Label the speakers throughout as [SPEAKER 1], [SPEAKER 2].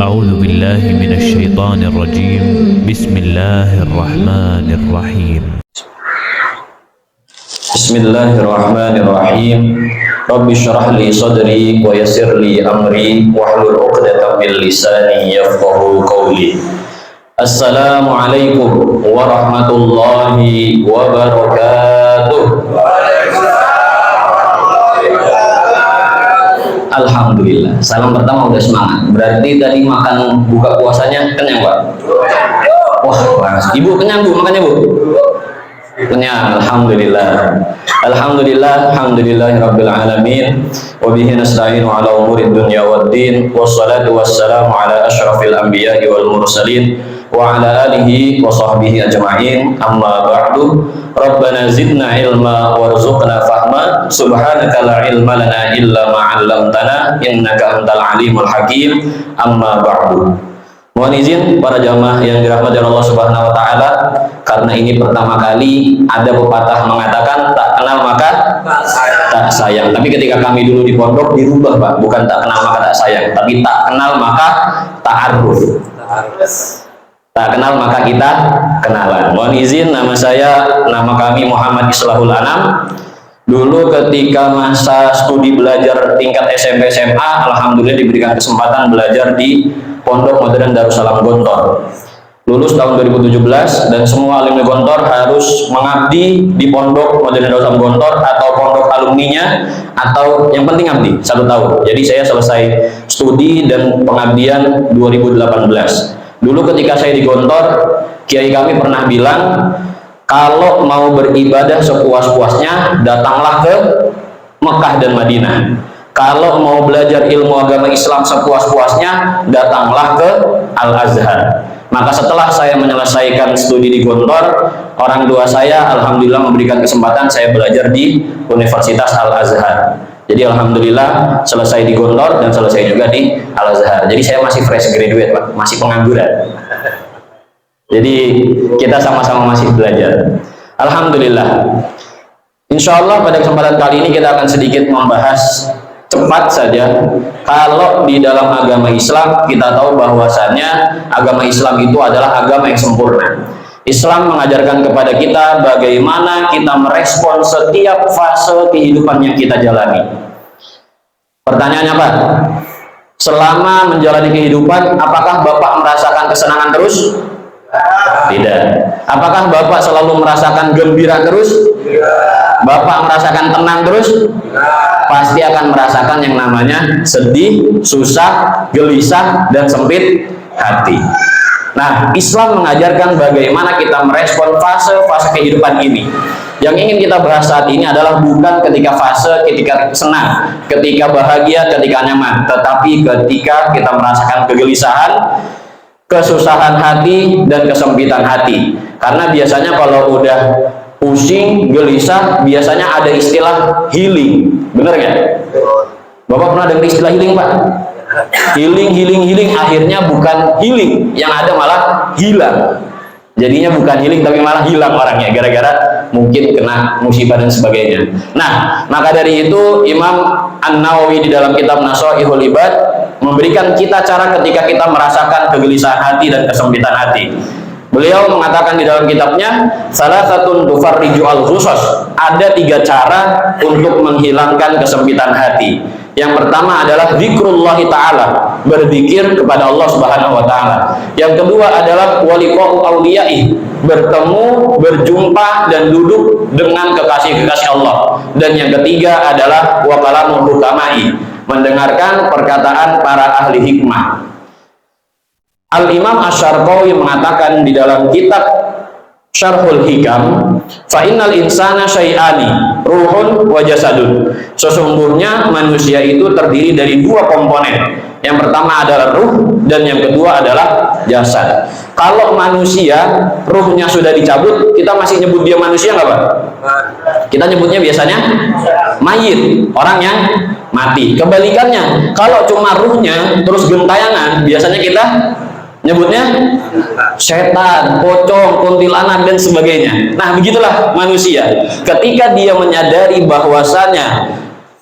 [SPEAKER 1] أعوذ بالله من الشيطان الرجيم. بسم الله الرحمن الرحيم.
[SPEAKER 2] بسم الله الرحمن الرحيم. رب اشرح لي صدري ويسر لي أمري واحلل عقدة من لساني يفقهوا قولي. السلام عليكم ورحمة الله وبركاته. Alhamdulillah. Salam pertama udah semangat. Berarti tadi makan buka puasanya kenyang, Pak? Wah, panas. Ibu kenyang, Bu? Makannya, Bu? Kenyang. Alhamdulillah. Alhamdulillah. Alhamdulillahirabbil alamin. Wa bihi nasta'inu ala umurid dunya waddin. Wassalatu wassalamu ala asyrafil anbiya'i wal mursalin wa ala alihi wa sahbihi ajma'in. Amma ba'du. Rabbana zidna ilma warzuqna fahma. Subhanaka la ilma lana illa ma 'allamtana innaka antal alimul hakim. Amma ba'du. Mohon izin para jamaah yang dirahmati Allah Subhanahu wa taala, karena ini pertama kali ada pepatah mengatakan tak kenal maka tak sayang. Tapi ketika kami dulu di pondok dirubah, Pak, bukan tak kenal maka tak sayang, tapi tak kenal maka ta'aruf. Tak kenal maka kita kenalan. Mohon izin, nama kami Muhammad Islahul Anam. Dulu ketika masa studi belajar tingkat SMP SMA, alhamdulillah diberikan kesempatan belajar di Pondok Modern Darussalam Gontor. Lulus tahun 2017 dan semua alumni Gontor harus mengabdi di Pondok Modern Darussalam Gontor atau pondok alumninya, atau yang penting abdi 1 tahun. Jadi saya selesai studi dan pengabdian 2018. Dulu ketika saya di Gontor, kiai kami pernah bilang, kalau mau beribadah sepuas-puasnya, datanglah ke Mekah dan Madinah. Kalau mau belajar ilmu agama Islam sepuas-puasnya, datanglah ke Al-Azhar. Maka setelah saya menyelesaikan studi di Gontor, orang tua saya alhamdulillah memberikan kesempatan saya belajar di Universitas Al-Azhar. Jadi alhamdulillah selesai di Gontor dan selesai juga di Al-Azhar. Jadi saya masih fresh graduate, Pak, masih pengangguran. Jadi kita sama-sama masih belajar. Alhamdulillah. Insya Allah pada kesempatan kali ini kita akan sedikit membahas cepat saja. Kalau di dalam agama Islam kita tahu bahwasannya agama Islam itu adalah agama yang sempurna. Islam mengajarkan kepada kita bagaimana kita merespon setiap fase kehidupan yang kita jalani. Pertanyaannya, Pak, selama menjalani kehidupan, apakah Bapak merasakan kesenangan terus? Tidak. Apakah Bapak selalu merasakan gembira terus? Bapak merasakan tenang terus? Pasti akan merasakan yang namanya sedih, susah, gelisah, dan sempit hati. Nah, Islam mengajarkan bagaimana kita merespon fase-fase kehidupan ini. Yang ingin kita bahas saat ini adalah bukan ketika fase ketika senang, ketika bahagia, ketika nyaman, tetapi ketika kita merasakan kegelisahan, kesusahan hati, dan kesempitan hati. Karena biasanya kalau udah pusing, gelisah, biasanya ada istilah healing. Bener nggak? Bapak pernah dengar istilah healing, Pak? Healing, akhirnya bukan healing, yang ada malah hilang. Jadinya bukan healing tapi malah hilang orangnya, gara-gara mungkin kena musibah dan sebagainya. Nah, maka dari itu Imam An-Nawawi di dalam kitab Nasha'ihul Ibad memberikan kita cara ketika kita merasakan kegelisahan hati dan kesempitan hati. Beliau mengatakan di dalam kitabnya, salah satu tufarriju al-khusus, ada 3 cara untuk menghilangkan kesempitan hati. Yang pertama adalah zikrullah ta'ala, berzikir kepada Allah Subhanahu wa taala. Yang kedua adalah waliqa'u awliya'i, bertemu, berjumpa dan duduk dengan kekasih-kekasih Allah. Dan yang ketiga adalah wa kalamul hukama'i, mendengarkan perkataan para ahli hikmah. Al-Imam Asy-Syarqawi mengatakan di dalam kitab Syarhul Hikam, fa innal insana syai'ani, ruhun wa jasadun. Sesungguhnya manusia itu terdiri dari 2 komponen. Yang pertama adalah ruh dan yang kedua adalah jasad. Kalau manusia ruhnya sudah dicabut, kita masih nyebut dia manusia nggak, Pak? Kita nyebutnya biasanya mayit, orang yang mati. Kebalikannya, kalau cuma ruhnya terus gentayangan, biasanya kita nyebutnya setan, pocong, kuntilanak, dan sebagainya. Nah, begitulah manusia. Ketika dia menyadari bahwasanya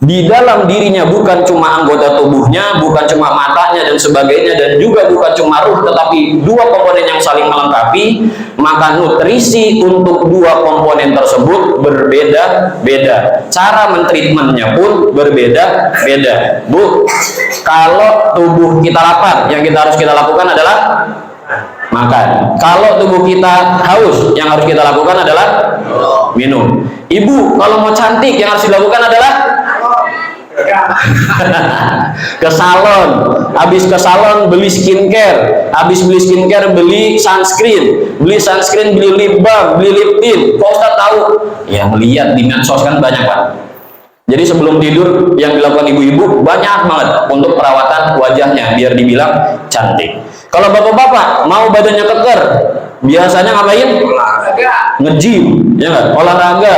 [SPEAKER 2] di dalam dirinya bukan cuma anggota tubuhnya, bukan cuma matanya dan sebagainya, dan juga bukan cuma ruh, tetapi dua komponen yang saling melengkapi, maka nutrisi untuk dua komponen tersebut berbeda-beda. Cara mentreatmentnya pun berbeda-beda. Bu, kalau tubuh kita lapar, yang harus kita lakukan adalah makan. Kalau tubuh kita haus, yang harus kita lakukan adalah minum. Ibu, kalau mau cantik, yang harus dilakukan adalah ke salon. Habis ke salon beli skincare, habis beli skincare beli sunscreen, beli lip balm, beli lip tint. Kok Ustaz tahu? Ya melihat di medsos kan banyak, Pak. Jadi sebelum tidur yang dilakukan ibu-ibu banyak banget untuk perawatan wajahnya biar dibilang cantik. Kalau bapak-bapak mau badannya keker, biasanya ngapain? Nge-gym, ya nggak? Olahraga.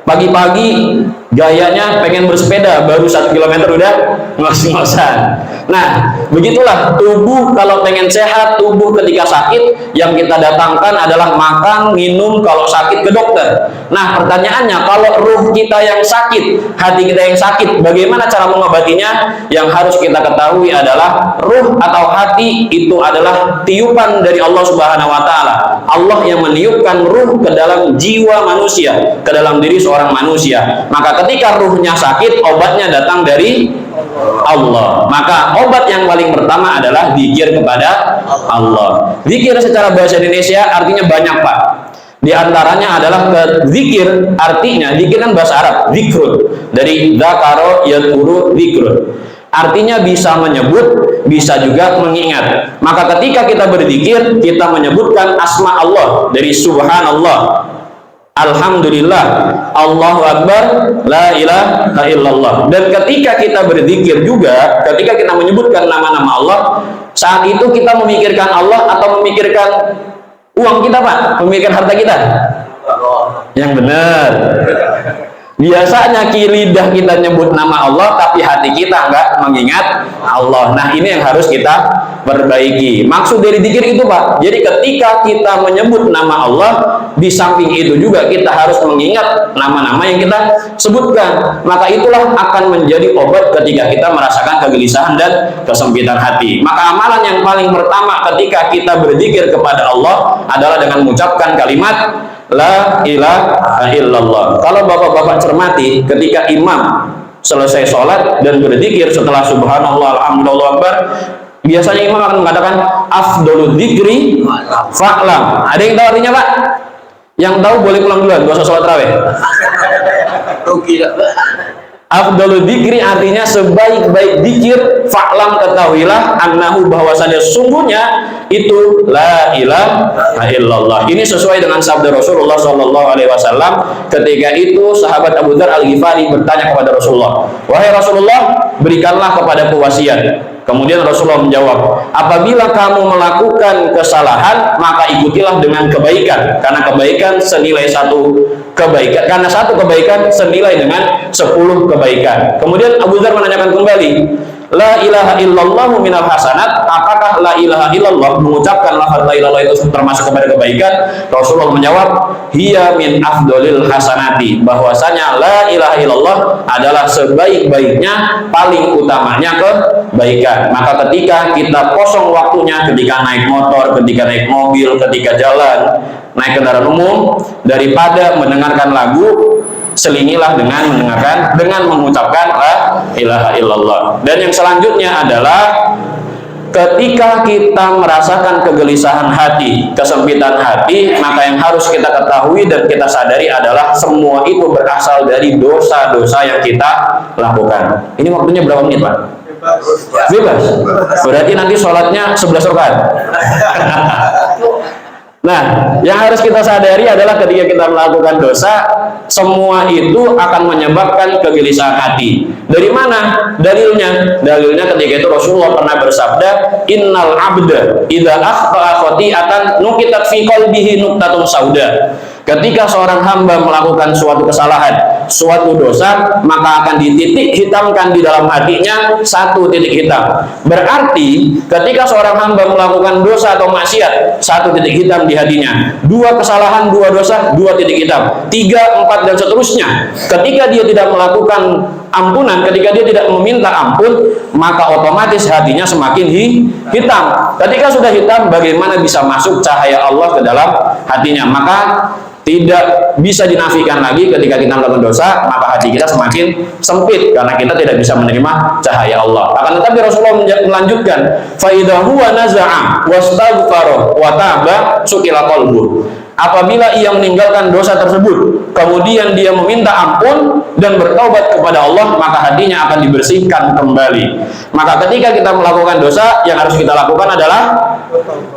[SPEAKER 2] Pagi-pagi gayanya pengen bersepeda, baru 1 km udah ngos-ngosan. Nah, begitulah tubuh kalau pengen sehat, tubuh ketika sakit yang kita datangkan adalah makan, minum, kalau sakit ke dokter. Nah, pertanyaannya, kalau ruh kita yang sakit, hati kita yang sakit, bagaimana cara mengobatinya? Yang harus kita ketahui adalah ruh atau hati itu adalah tiupan dari Allah Subhanahu wa taala. Allah yang meniupkan ruh ke dalam jiwa manusia, ke dalam diri seorang manusia. Maka ketika ruhnya sakit, obatnya datang dari Allah. Maka obat yang paling pertama adalah zikir kepada Allah. Zikir secara bahasa Indonesia artinya banyak, Pak. Di antaranya adalah zikir, artinya zikir kan bahasa Arab, zikrun, dari dzakaro yadkuru zikrun. Artinya bisa menyebut, bisa juga mengingat. Maka ketika kita berzikir, kita menyebutkan asma Allah, dari subhanallah, alhamdulillah, Allahu akbar, la ilaha illallah. Dan ketika kita berzikir juga, ketika kita menyebutkan nama-nama Allah, saat itu kita memikirkan Allah atau memikirkan uang kita, Pak? Memikirkan harta kita? Yang benar. Biasanya lidah kita nyebut nama Allah, tapi hati kita enggak mengingat Allah. Nah, ini yang harus kita perbaiki. Maksud dari zikir itu, Pak, jadi ketika kita menyebut nama Allah, di samping itu juga kita harus mengingat nama-nama yang kita sebutkan. Maka itulah akan menjadi obat ketika kita merasakan kegelisahan dan kesempitan hati. Maka amalan yang paling pertama ketika kita berzikir kepada Allah adalah dengan mengucapkan kalimat la ilaha illallah. Kalau bapak-bapak cermati, ketika imam selesai sholat dan berzikir setelah subhanallah, alhamdulillah, akbar, biasanya imam akan mengatakan afdolul dzikri fa'lam. Ada yang tahu artinya, Pak? Yang tahu boleh pulang duluan, gak usah sholat raweh. Afdalul dzikri artinya sebaik-baik dzikir, fa'lam, ketahuilah, annahu, bahwasanya sungguhnya itu la ilaha illallah. Ini sesuai dengan sabda Rasulullah sallallahu alaihi wasallam ketika itu sahabat Abu Dzar Al-Ghifari bertanya kepada Rasulullah, "Wahai Rasulullah, berikanlah kepadaku wasiat." Kemudian Rasulullah menjawab, apabila kamu melakukan kesalahan, maka ikutilah dengan kebaikan, karena kebaikan senilai satu kebaikan, karena satu kebaikan senilai dengan 10 kebaikan. Kemudian Abu Dzar menanyakan kembali, la ilaha illallah minal hasanat, apakah la ilaha illallah, mengucapkan lafaz la ilaha itu termasuk kepada kebaikan? Rasulullah menjawab, hiya min afdolil hasanati, bahwasanya la ilaha illallah adalah sebaik-baiknya, paling utamanya kebaikan. Maka ketika kita kosong waktunya, ketika naik motor, ketika naik mobil, ketika jalan, naik kendaraan umum, daripada mendengarkan lagu, selingilah dengan mengucapkan la ilaha illallah. Dan yang selanjutnya adalah ketika kita merasakan kegelisahan hati, kesempitan hati, maka yang harus kita ketahui dan kita sadari adalah semua itu berasal dari dosa-dosa yang kita lakukan. Ini waktunya berapa menit, Pak? Bebas. Berarti nanti sholatnya 11 rakaat. Nah, yang harus kita sadari adalah ketika kita melakukan dosa, semua itu akan menyebabkan kegelisahan hati. Dari mana dalilnya? Dalilnya ketika itu Rasulullah pernah bersabda, innal abda idza akhta'a khati'atan nuqitat fi qalbihi nuqtatun sauda. Ketika seorang hamba melakukan suatu kesalahan, suatu dosa, maka akan dititik hitamkan di dalam hatinya satu titik hitam. Berarti ketika seorang hamba melakukan dosa atau maksiat, satu titik hitam di hatinya. Dua kesalahan, dua dosa, dua titik hitam. 3, 4 dan seterusnya. Ketika dia tidak melakukan
[SPEAKER 3] ampunan, ketika dia tidak meminta ampun, maka otomatis hatinya semakin hitam. Ketika sudah hitam, bagaimana bisa masuk cahaya Allah ke dalam hatinya? Maka tidak bisa dinafikan lagi, ketika kita melakukan dosa, maka hati kita semakin sempit karena kita tidak bisa menerima cahaya Allah. Akan tetapi Rasulullah melanjutkan, fa idza huwa naza'a wastaghfara wa taba sukila qalbuh. Apabila ia meninggalkan dosa tersebut, kemudian dia meminta ampun dan bertaubat kepada Allah, maka hatinya akan dibersihkan kembali. Maka ketika kita melakukan dosa, yang harus kita lakukan adalah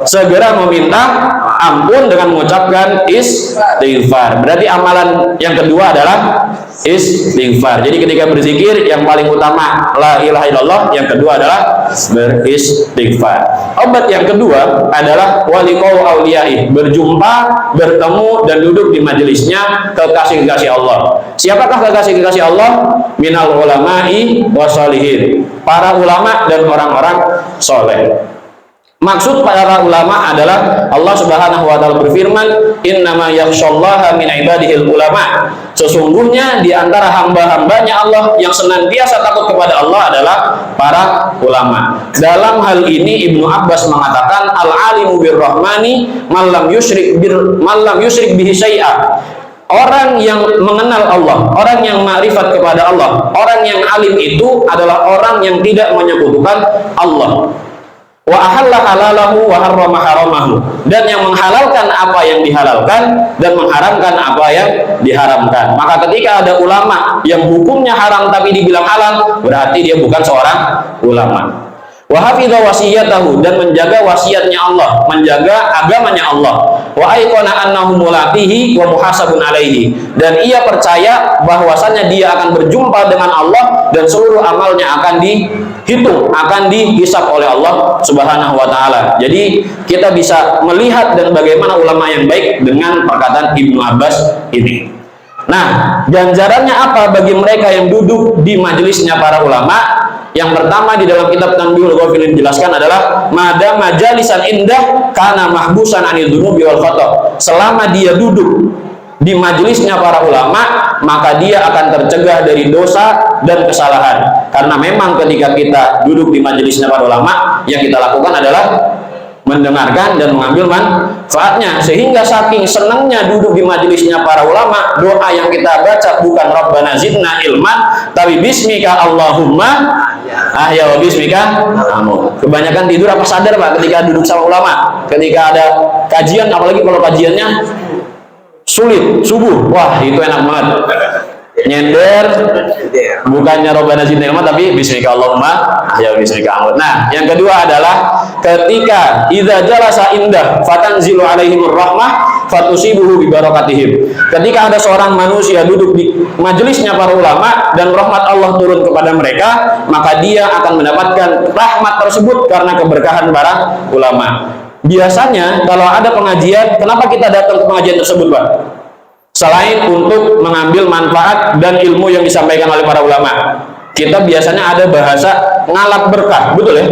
[SPEAKER 3] segera meminta ampun dengan mengucapkan istighfar. Berarti amalan yang kedua adalah istighfar. Jadi ketika berzikir, yang paling utama la ilaha illallah, yang kedua adalah beristighfar. Obat yang kedua adalah waliqau auliyai, berjumpa, bertemu dan duduk di majelisnya kekasih-kekasih Allah. Siapakah kekasih-kekasih Allah? Minal ulama'i wassalihin, para ulama dan orang-orang soleh. Maksud para ulama adalah Allah Subhanahu wa taala berfirman, "Innama yakhsyallaha min ibadihil ulama." Sesungguhnya di antara hamba-hambanya Allah yang senantiasa takut kepada Allah adalah para ulama. Dalam hal ini Ibnu Abbas mengatakan, "Al-alimu birrahmani man lam yusyrik bihi syai'a." Orang yang mengenal Allah, orang yang ma'rifat kepada Allah, orang yang alim itu adalah orang yang tidak menyekutukan Allah. Wa ahalla halalahu wa harrama haramahu, dan yang menghalalkan apa yang dihalalkan dan mengharamkan apa yang diharamkan. Maka ketika ada ulama yang hukumnya haram tapi dibilang halal, berarti dia bukan seorang ulama. Wa hafidha wasiyatahu, dan menjaga wasiatnya Allah, menjaga agamanya Allah. Wa aiqana annahu mulaqihi wa muhasabun alaihi, dan ia percaya bahwasanya dia akan berjumpa dengan Allah dan seluruh amalnya akan dihitung, akan dihisab oleh Allah Subhanahu wa taala. Jadi kita bisa melihat dan bagaimana ulama yang baik dengan perkataan Ibnu Abbas ini. Nah, ganjarannya apa bagi mereka yang duduk di majelisnya para ulama? Yang pertama di dalam kitab Tanbihul Ghafilin dijelaskan adalah mada majalisan indah kana mahbusan anil dzunubi wal khata. Selama dia duduk di majelisnya para ulama, maka dia akan tercegah dari dosa dan kesalahan. Karena memang ketika kita duduk di majelisnya para ulama, yang kita lakukan adalah mendengarkan dan mengambil manfaatnya. Sehingga saking senangnya duduk di majelisnya para ulama, doa yang kita baca bukan Rabbana zidna ilman, tapi bismika Allahumma ahya wa bismika amut. Kebanyakan tidur apa sadar Pak ketika duduk sama ulama, ketika ada kajian, apalagi kalau kajiannya sulit subuh, wah itu enak banget. Nyender bukannya Rabbana zidna ilma tapi bismika Allahumma ahya wa bismika amut. Nah, yang kedua adalah ketika idza jalasa indah fatanzilu alaihimur rahmah fatusibuhu bi barakatihim. Ketika ada seorang manusia duduk di majelisnya para ulama dan rahmat Allah turun kepada mereka, maka dia akan mendapatkan rahmat tersebut karena keberkahan para ulama. Biasanya kalau ada pengajian, kenapa kita datang ke pengajian tersebut, Pak? Selain untuk mengambil manfaat dan ilmu yang disampaikan oleh para ulama, kita biasanya ada bahasa ngalap berkah, betul ya?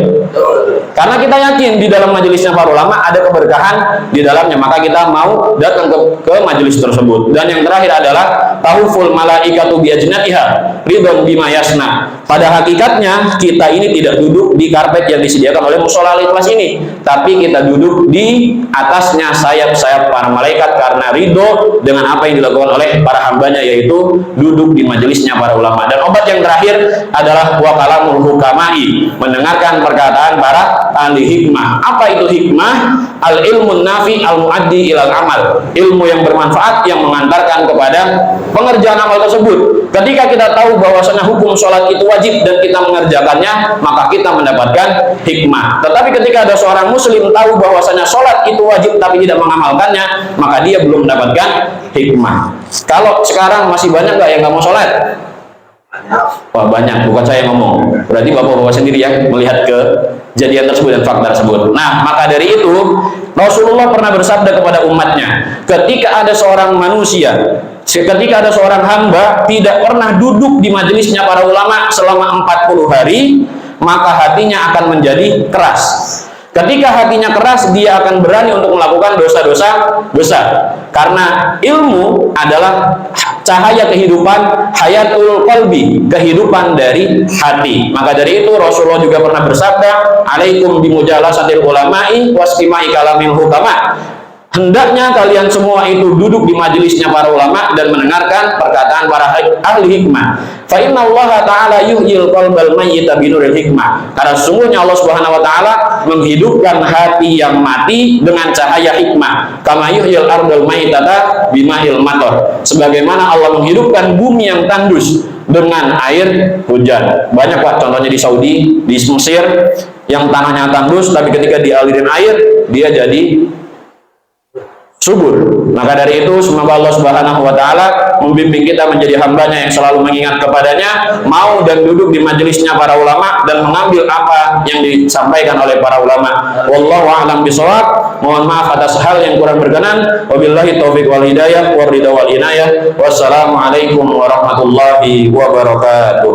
[SPEAKER 3] Karena kita yakin di dalam majelisnya para ulama ada keberkahan di dalamnya, maka kita mau datang ke majelis tersebut. Dan yang terakhir adalah tahuful malaikatu biajnatiha ridwan bima yasna. Pada hakikatnya kita ini tidak duduk di karpet yang disediakan oleh mushola al-ikhlas ini, tapi kita duduk di atasnya sayap-sayap para malaikat karena ridho dengan apa yang dilakukan oleh para hambanya, yaitu duduk di majelisnya para ulama. Dan obat yang terakhir adalah wa kalamul hukamai, mendengarkan perkataan para ahli hikmah. Apa itu hikmah? Al ilmun nafi al muaddi ilal amal, ilmu yang bermanfaat yang mengantarkan kepada pengerjaan amal tersebut. Ketika kita tahu bahwasanya hukum sholat itu wajib dan kita mengerjakannya, maka kita mendapatkan hikmah. Tetapi ketika ada seorang muslim tahu bahwasanya sholat itu wajib tapi tidak mengamalkannya, maka dia belum mendapatkan hikmah. Kalau sekarang masih banyak nggak yang nggak mau sholat? Wah banyak, bukan saya yang ngomong. Berarti bapak-bapak sendiri yang melihat kejadian tersebut dan fakta tersebut. Nah, maka dari itu Rasulullah pernah bersabda kepada umatnya, ketika ada seorang manusia, ketika ada seorang hamba tidak pernah duduk di majelisnya para ulama selama 40 hari, maka hatinya akan menjadi keras. Ketika hatinya keras, dia akan berani untuk melakukan dosa-dosa besar. Karena ilmu adalah cahaya kehidupan, hayatul qalbi, kehidupan dari hati. Maka dari itu Rasulullah juga pernah bersabda, alaikum bimujalasatil ulama'i wastimai kalamil hukama. Hendaknya kalian semua itu duduk di majelisnya para ulama dan mendengarkan perkataan para ahli hikmah. Fa inna Allah Ta'ala yuhyil qalbal mayyita binuril hikmah. Karena sesungguhnya Allah Subhanahu wa taala menghidupkan hati yang mati dengan cahaya hikmah. Kama yuhyil ardal mayyitata bima'il matar. Sebagaimana Allah menghidupkan bumi yang tandus dengan air hujan. Banyak Pak contohnya di Saudi, di Mesir yang tanahnya tandus tapi ketika dialirin air dia jadi subur. Maka dari itu semoga Allah Subhanahu wa taala membimbing kita menjadi hambanya yang selalu mengingat kepadanya, mau dan duduk di majelisnya para ulama dan mengambil apa yang disampaikan oleh para ulama. Wallahu a'lam bishawab. Mohon maaf atas hal yang kurang berkenan. Wabillahi taufik wal hidayah war ridha wal inayah. Wassalamualaikum warahmatullahi wabarakatuh.